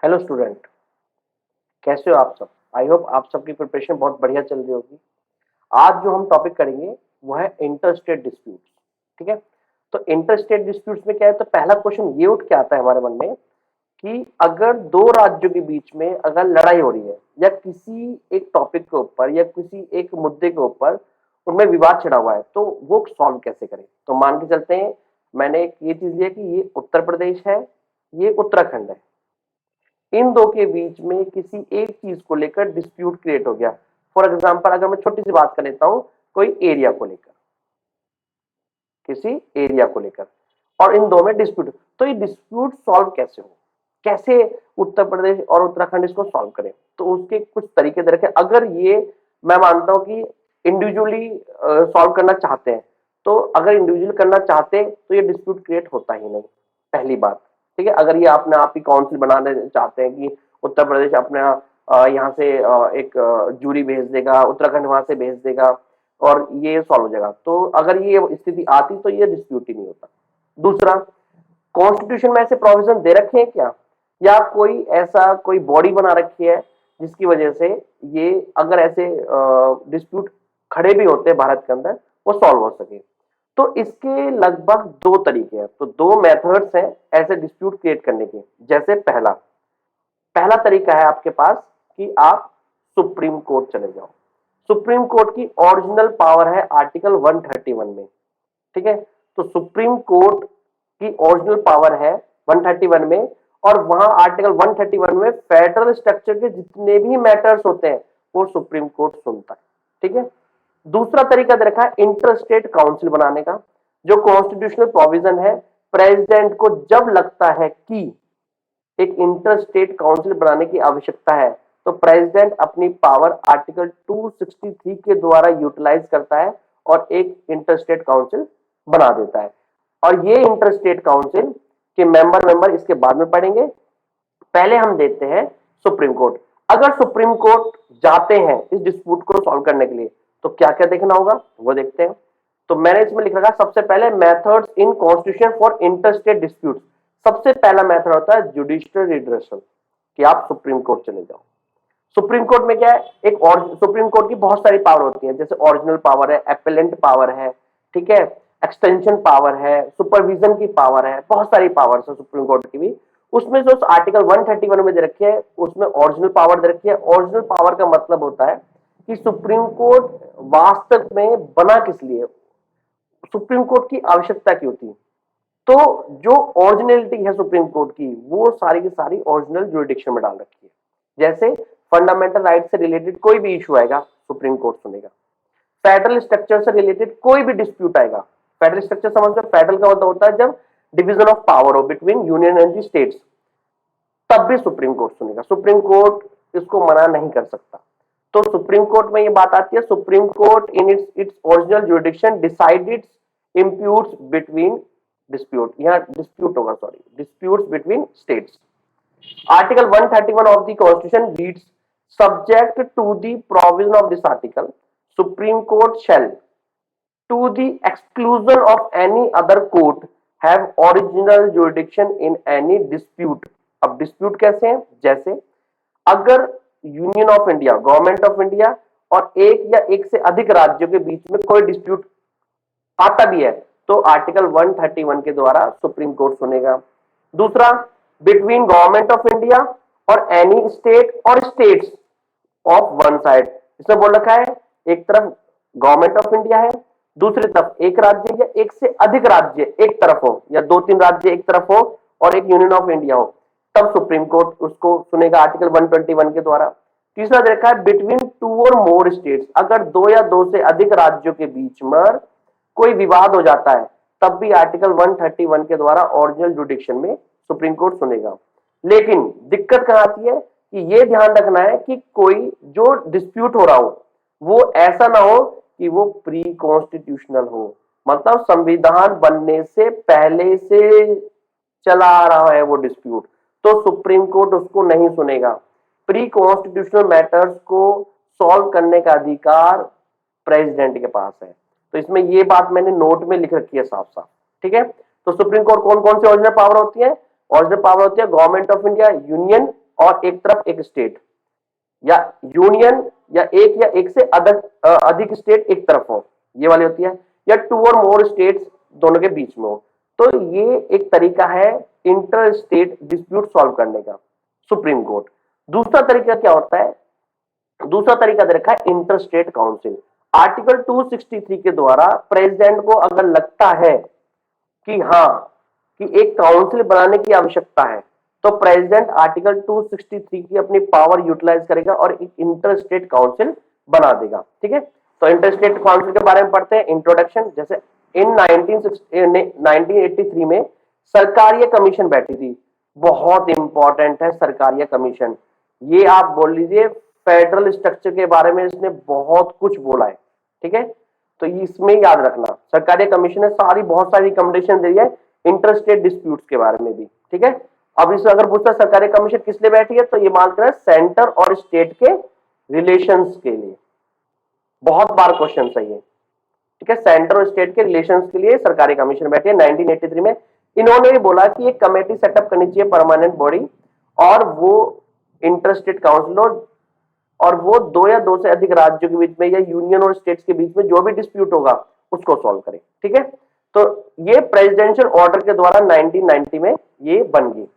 Hello student, कैसे हो आप सब। आई होप आप सबकी प्रिपरेशन बहुत बढ़िया चल रही होगी। आज जो हम टॉपिक करेंगे वो है इंटर स्टेट डिस्प्यूट्स। ठीक है, तो इंटर स्टेट डिस्प्यूट्स में क्या है, तो पहला क्वेश्चन ये उठ के आता है हमारे मन में कि अगर दो राज्यों के बीच में अगर लड़ाई हो रही है या किसी एक टॉपिक के ऊपर या किसी एक मुद्दे के ऊपर उनमें विवाद छिड़ा हुआ है, तो वो सॉल्व कैसे करें। तो मान के चलते हैं, मैंने एक ये चीज लिया कि ये उत्तर प्रदेश है, ये उत्तराखंड है। इन दो के बीच में किसी एक चीज को लेकर डिस्प्यूट क्रिएट हो गया। फॉर एग्जाम्पल, अगर मैं छोटी सी बात कर लेता हूं, कोई एरिया को लेकर, किसी एरिया को लेकर, और इन दो में डिस्प्यूट, तो ये डिस्प्यूट सॉल्व कैसे हो, कैसे उत्तर प्रदेश और उत्तराखंड इसको सॉल्व करें। तो उसके कुछ तरीके दे रखे। अगर ये मैं मानता हूं कि इंडिविजुअली सॉल्व करना चाहते हैं, तो अगर इंडिविजुअल करना चाहते हैं तो ये डिस्प्यूट क्रिएट होता ही नहीं, पहली बात। ठीक है, अगर ये अपने आप ही काउंसिल बनाने चाहते हैं कि उत्तर प्रदेश अपना यहाँ से एक जूरी भेज देगा, उत्तराखंड वहां से भेज देगा और ये सॉल्व हो जाएगा, तो अगर ये स्थिति आती तो ये डिस्प्यूट ही नहीं होता। दूसरा, कॉन्स्टिट्यूशन में ऐसे प्रोविजन दे रखे हैं क्या, या कोई ऐसा कोई बॉडी बना रखी है जिसकी वजह से ये अगर ऐसे डिस्प्यूट खड़े भी होते हैं भारत के अंदर, वो सॉल्व हो सके। तो इसके लगभग दो तरीके हैं, तो दो मेथड्स हैं ऐसे डिस्प्यूट क्रिएट करने के। जैसे पहला पहला तरीका है आपके पास कि आप सुप्रीम कोर्ट चले जाओ। सुप्रीम कोर्ट की ओरिजिनल पावर है आर्टिकल 131 में। ठीक है, तो सुप्रीम कोर्ट की ओरिजिनल पावर है 131 में, और वहां आर्टिकल 131 में फेडरल स्ट्रक्चर के जितने भी मैटर्स होते हैं वो सुप्रीम कोर्ट सुनता है। ठीक है, दूसरा तरीका दे रखा है इंटर स्टेट काउंसिल बनाने का, जो कॉन्स्टिट्यूशनल प्रोविजन है। प्रेसिडेंट को जब लगता है कि एक इंटर स्टेट काउंसिल बनाने की आवश्यकता है, तो प्रेसिडेंट अपनी पावर आर्टिकल 263 के द्वारा यूटिलाइज करता है और एक इंटर स्टेट काउंसिल बना देता है। और ये इंटर स्टेट काउंसिल के मेंबर इसके बाद में पढ़ेंगे। पहले हम देखते हैं सुप्रीम कोर्ट। अगर सुप्रीम कोर्ट जाते हैं इस डिस्प्यूट को सॉल्व करने के लिए, तो क्या क्या देखना होगा वो देखते हैं। तो मैंने इसमें लिख रखा, सबसे पहले methods in constitution for interstate dispute. सबसे पहला मेथड होता है जुडिशियल रिड्रेसल, कि आप सुप्रीम कोर्ट चले जाओ। सुप्रीम कोर्ट में क्या है, एक और सुप्रीम कोर्ट की बहुत सारी पावर होती है, जैसे ओरिजिनल पावर है, एपेलेंट पावर है, ठीक है, एक्सटेंशन पावर है, सुपरविजन की पावर है, बहुत सारी पावर्स है सुप्रीम कोर्ट की भी। उसमें जो आर्टिकल 131 में दे रखी है उसमें ओरिजिनल पावर दे रखी है। ओरिजिनल पावर का मतलब होता है कि सुप्रीम कोर्ट वास्तव में बना किस लिए, सुप्रीम कोर्ट की आवश्यकता क्यों थी। तो जो ओरिजिनलिटी है सुप्रीम कोर्ट की, वो सारी की सारी ओरिजिनल जुरिडिक्शन में डाल रखी है। जैसे फंडामेंटल राइट से रिलेटेड कोई भी इशू आएगा सुप्रीम कोर्ट सुनेगा। फेडरल स्ट्रक्चर से रिलेटेड कोई भी डिस्प्यूट आएगा, फेडरल स्ट्रक्चर समझ लो, फेडरल का मतलब होता है जब डिवीजन ऑफ पावर हो between union and the states, तब भी सुप्रीम कोर्ट सुनेगा। सुप्रीम कोर्ट इसको मना नहीं कर सकता। तो सुप्रीम कोर्ट में ये बात आती है, supreme court in its original jurisdiction decided imputes between dispute, यहाँ डिस्प्यूट होगा, sorry, disputes between states. Article 131 of the constitution reads, subject to the provision of this article, supreme court shall, to the exclusion of any other court, have original jurisdiction in any dispute। अब dispute कैसे हैं, जैसे अगर union of India, government of India और एक या एक से अधिक राज्यों के बीच में कोई डिस्प्यूट आता भी है, तो आर्टिकल 131 के द्वारा सुप्रीम कोर्ट सुनेगा। दूसरा, बिटवीन गवर्नमेंट ऑफ इंडिया और एनी स्टेट और स्टेट्स ऑफ वन साइड। इसमें बोल रखा है एक तरफ गवर्नमेंट ऑफ इंडिया है, दूसरी तरफ एक राज्य या एक से अधिक राज्य एक तरफ हो, या दो तीन राज्य एक तरफ हो और एक यूनियन ऑफ इंडिया हो, तब सुप्रीम कोर्ट उसको सुनेगा आर्टिकल 121 के द्वारा। तीसरा देखा है बिटवीन टू और मोर स्टेट्स, अगर दो या दो से अधिक राज्यों के बीच में कोई विवाद हो जाता है, तब भी आर्टिकल 131 के द्वारा ओरिजिनल जुडिक्शन में सुप्रीम कोर्ट सुनेगा। लेकिन दिक्कत कहां आती है कि यह ध्यान रखना है कि कोई जो डिस्प्यूट हो रहा हो वो ऐसा ना हो कि वो प्री कॉन्स्टिट्यूशनल हो, मतलब संविधान बनने से पहले से चला आ रहा है वो डिस्प्यूट, तो सुप्रीम कोर्ट उसको नहीं सुनेगा। प्री कॉन्स्टिट्यूशनल मैटर्स को सॉल्व करने का अधिकार प्रेसिडेंट के पास है। तो इसमें ये बात मैंने नोट में लिख रखी है साफ साफ। ठीक है, तो सुप्रीम कोर्ट कौन कौन सी ओरिजिनल पावर होती है, ओरिजिनल पावर होती है गवर्नमेंट ऑफ इंडिया, यूनियन और एक तरफ एक स्टेट, या यूनियन या एक से अधिक स्टेट एक तरफ हो, ये वाली होती है, या टू और मोर स्टेट्स दोनों के बीच में हो। तो ये एक तरीका है इंटर स्टेट डिस्प्यूट सॉल्व करने का, सुप्रीम कोर्ट। दूसरा तरीका क्या होता है, दूसरा तरीका दे रखा है इंटर स्टेट काउंसिल। आर्टिकल 263 के द्वारा प्रेसिडेंट को अगर लगता है कि हाँ कि एक काउंसिल बनाने की आवश्यकता है, तो प्रेसिडेंट आर्टिकल 263 की अपनी पावर यूटिलाइज करेगा और एक इंटर स्टेट काउंसिल बना देगा। ठीक है, तो इंटर स्टेट काउंसिल के बारे में पढ़ते हैं, इंट्रोडक्शन। जैसे इन 1983 में सरकारीय कमीशन बैठी थी, बहुत इंपॉर्टेंट है सरकारीय कमीशन। ये आप बोल लीजिए फेडरल स्ट्रक्चर के बारे में इसने बहुत कुछ बोला है। ठीक है, तो इसमें याद रखना सरकारी कमीशन ने बहुत सारी रिकमेंडेशन दी है इंटर स्टेट डिस्प्यूट्स के बारे में भी। ठीक है, अब इसमें अगर पूछता सरकारी कमीशन किस लिए बैठी है, तो ये मान कर सेंटर और स्टेट के रिलेशंस के लिए, बहुत बार क्वेश्चन है ये। ठीक है, सेंटर और स्टेट के रिलेशंस के लिए सरकारी कमीशन बैठी है 1983 में। इन्होंने भी बोला कि एक कमेटी सेटअप करनी चाहिए परमानेंट बॉडी, और वो इंटर स्टेट काउंसिल और वो दो या दो से अधिक राज्यों के बीच में या यूनियन और स्टेट्स के बीच में जो भी डिस्प्यूट होगा उसको सॉल्व करे। ठीक है, तो ये प्रेसिडेंशियल ऑर्डर के द्वारा 1990 में ये बन गई।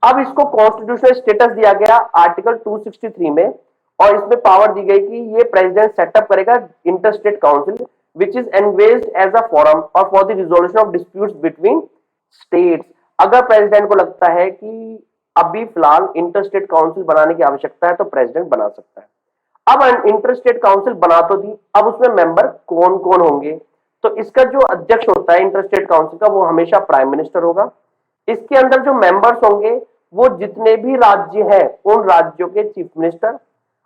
अब इसको कॉन्स्टिट्यूशनल स्टेटस दिया गया आर्टिकल 263 में, और इसमें पावर दी गई कि ये प्रेसिडेंट सेटअप करेगा inter state council which is envisaged as a forum और for the resolution of disputes between states. अगर प्रेसिडेंट को लगता है कि अभी फिलहाल इंटर स्टेट काउंसिल बनाने की आवश्यकता है, तो प्रेसिडेंट बना सकता है। अब इंटर स्टेट काउंसिल बना तो दी, अब उसमें मेंबर कौन कौन होंगे, तो इसका जो अध्यक्ष होता है इंटर स्टेट काउंसिल का, वो हमेशा प्राइम मिनिस्टर होगा। इसके अंदर जो मेंबर्स होंगे वो जितने भी राज्य हैं उन राज्यों के चीफ मिनिस्टर।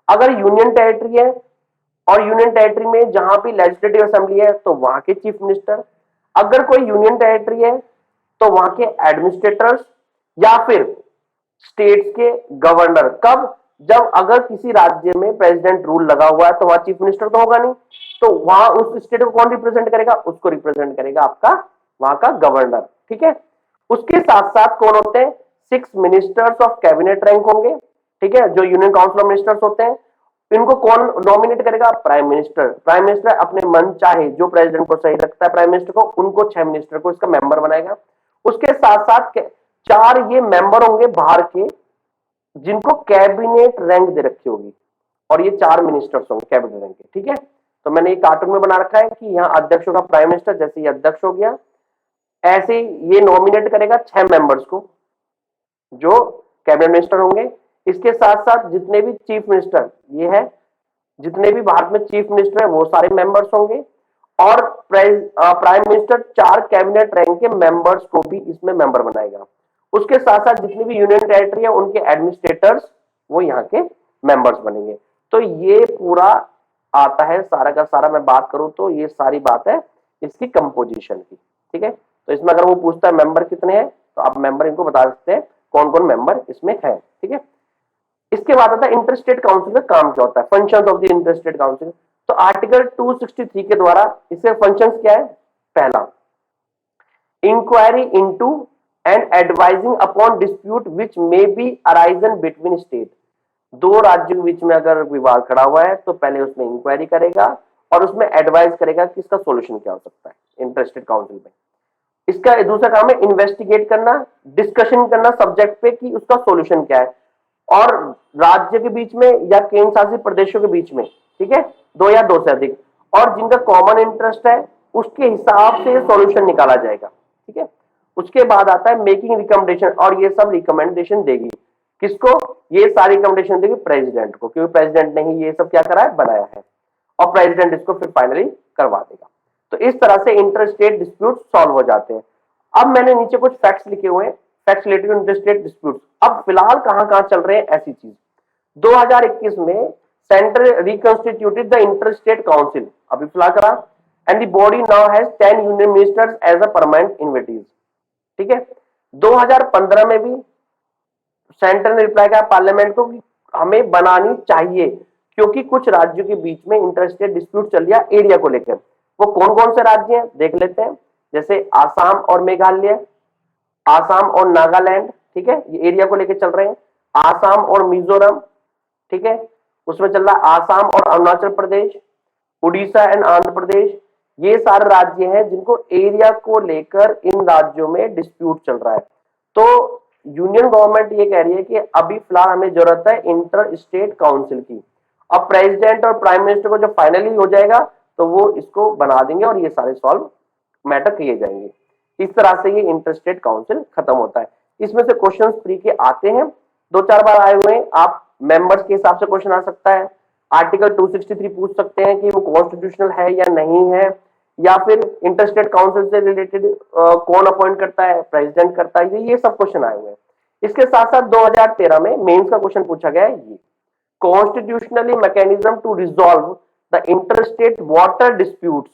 अगर यूनियन टेरिटरी है और यूनियन टेरिटरी में जहां भी लेजिस्लेटिव असेंबली है, तो वहां के चीफ मिनिस्टर। अगर कोई यूनियन टेरिटरी है तो वहां के एडमिनिस्ट्रेटर्स, या फिर स्टेट्स के गवर्नर। कब, जब अगर किसी राज्य में प्रेसिडेंट रूल लगा हुआ है तो वहां चीफ मिनिस्टर तो होगा नहीं, तो वहां उस स्टेट को कौन रिप्रेजेंट करेगा, उसको रिप्रेजेंट करेगा आपका वहां का गवर्नर। ठीक है, उसके साथ साथ कौन होते हैं, 6 मिनिस्टर्स ऑफ कैबिनेट रैंक होंगे। ठीक है, जो यूनियन काउंसिल ऑफ मिनिस्टर्स होते हैं, इनको कौन नॉमिनेट करेगा, प्राइम मिनिस्टर। प्राइम मिनिस्टर अपने मन चाहे जो प्रेसिडेंट को सही लगता है प्राइम मिनिस्टर को, उनको 6 मिनिस्टर को इसका मेंबर बनाएगा। उसके साथ साथ 4 ये मेंबर होंगे बाहर के जिनको कैबिनेट रैंक दे रखी होगी, और ये 4 मिनिस्टर्स होंगे कैबिनेट रैंक के। ठीक है, तो मैंने ये कार्टून में बना रखा है कि यहाँ अध्यक्ष होगा प्राइम मिनिस्टर, जैसे ये अध्यक्ष हो गया, ऐसे ये नॉमिनेट करेगा 6 मेंबर्स को जो कैबिनेट मिनिस्टर होंगे। इसके साथ साथ जितने भी चीफ मिनिस्टर, ये है जितने भी भारत में चीफ मिनिस्टर है वो सारे मेंबर्स होंगे, और प्राइम मिनिस्टर 4 कैबिनेट रैंक के मेंबर्स को भी इसमें मेंबर बनाएगा। उसके साथ साथ जितनी भी यूनियन टेरिटरी है उनके एडमिनिस्ट्रेटर्स वो यहाँ के मेंबर्स बनेंगे। तो ये पूरा आता है सारा का सारा। मैं बात करूं तो ये सारी बात है इसकी कंपोजिशन की। ठीक है, तो इसमें अगर वो पूछता है मेंबर कितने हैं, तो आप मेंबर इनको बता सकते हैं कौन कौन मेंबर इसमें है। ठीक है, इसके बाद आता है इंटर स्टेट काउंसिल का काम क्या होता है, functions of the inter state council. तो आर्टिकल 263 के द्वारा इसके फंक्शंस क्या है, पहला, inquiry into and advising upon dispute which may be arisen between state. दो राज्यों के बीच में अगर विवाद खड़ा हुआ है तो पहले उसमें इंक्वायरी करेगा और उसमें एडवाइस करेगा कि इसका सॉल्यूशन क्या हो सकता है इंटर स्टेट काउंसिल में। इसका दूसरा काम है इन्वेस्टिगेट करना, डिस्कशन करना सब्जेक्ट पे कि उसका सॉल्यूशन क्या है, और राज्य के बीच में या केंद्र शासित प्रदेशों के बीच में, ठीक है, 2 या 2 से अधिक, और जिनका कॉमन इंटरेस्ट है उसके हिसाब से सॉल्यूशन निकाला जाएगा। ठीक है, उसके बाद आता है मेकिंग रिकमेंडेशन, और ये सब रिकमेंडेशन देगी किसको, ये सारी रिकमेंडेशन देगी प्रेसिडेंट को, क्योंकि प्रेसिडेंट ने ही ये सब क्या करा है, बनाया है, और प्रेसिडेंट इसको फिर फाइनली करवा देगा। तो इस तरह से इंटर स्टेट डिस्प्यूट सॉल्व हो जाते हैं। अब मैंने नीचे कुछ फैक्ट्स लिखे हुए हैं, facts related to inter state dispute. अब फिलहाल कहां कहां चल रहे हैं ऐसी चीज, 2021 में centre reconstituted the inter state council, अभी फिलहाल करा, and the body now has 10 union ministers as a permanent invitees. ठीक है, 2015 में भी सेंटर ने रिप्लाई किया पार्लियामेंट को कि हमें बनानी चाहिए, क्योंकि कुछ राज्यों के बीच में इंटर स्टेट डिस्प्यूट चल रहा एरिया को लेकर। वो कौन कौन से राज्य हैं देख लेते हैं, जैसे आसाम और मेघालय, आसाम और नागालैंड। ठीक है, ये एरिया को लेकर चल रहे हैं। आसाम और मिजोरम, ठीक है, उसमें चल रहा है आसाम और अरुणाचल प्रदेश, उड़ीसा एंड आंध्र प्रदेश। ये सारे राज्य हैं जिनको एरिया को लेकर इन राज्यों में डिस्प्यूट चल रहा है। तो यूनियन गवर्नमेंट ये कह रही है कि अभी फिलहाल हमें जरूरत है इंटर स्टेट काउंसिल की। अब प्रेसिडेंट और प्राइम मिनिस्टर को जब फाइनली हो जाएगा तो वो इसको बना देंगे और ये सारे सॉल्व मैटर किए जाएंगे। इस तरह से ये इंटर स्टेट काउंसिल खत्म होता है। इसमें से क्वेश्चन प्री के आते हैं, 2-4 बार आए हुए हैं। आप मेंबर्स के हिसाब से क्वेश्चन आ सकता है। आर्टिकल 263 पूछ सकते हैं कि वो कॉन्स्टिट्यूशनल है या नहीं है, या फिर इंटर स्टेट काउंसिल से रिलेटेड कौन अपॉइंट करता है, प्रेसिडेंट करता है, ये सब क्वेश्चन आए हुए हैं। इसके साथ साथ 2013 में मेंस का क्वेश्चन पूछा गया है, ये constitutionally mechanism to resolve the interstate water disputes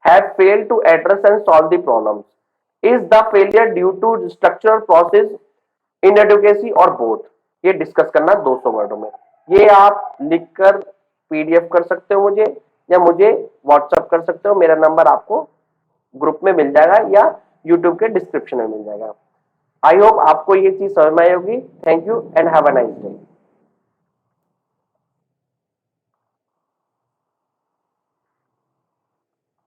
have failed to address and solve the problems. Is the failure due to structural process, inadequacy or both? ये डिस्कस करना 200 वर्डों में। ये आप लिखकर पीडीएफ कर सकते हो मुझे, या मुझे व्हाट्सएप कर सकते हो। मेरा नंबर आपको ग्रुप में मिल जाएगा या यूट्यूब के डिस्क्रिप्शन में मिल जाएगा। आई होप आपको ये चीज समझ में आई होगी। Thank you and have a nice day.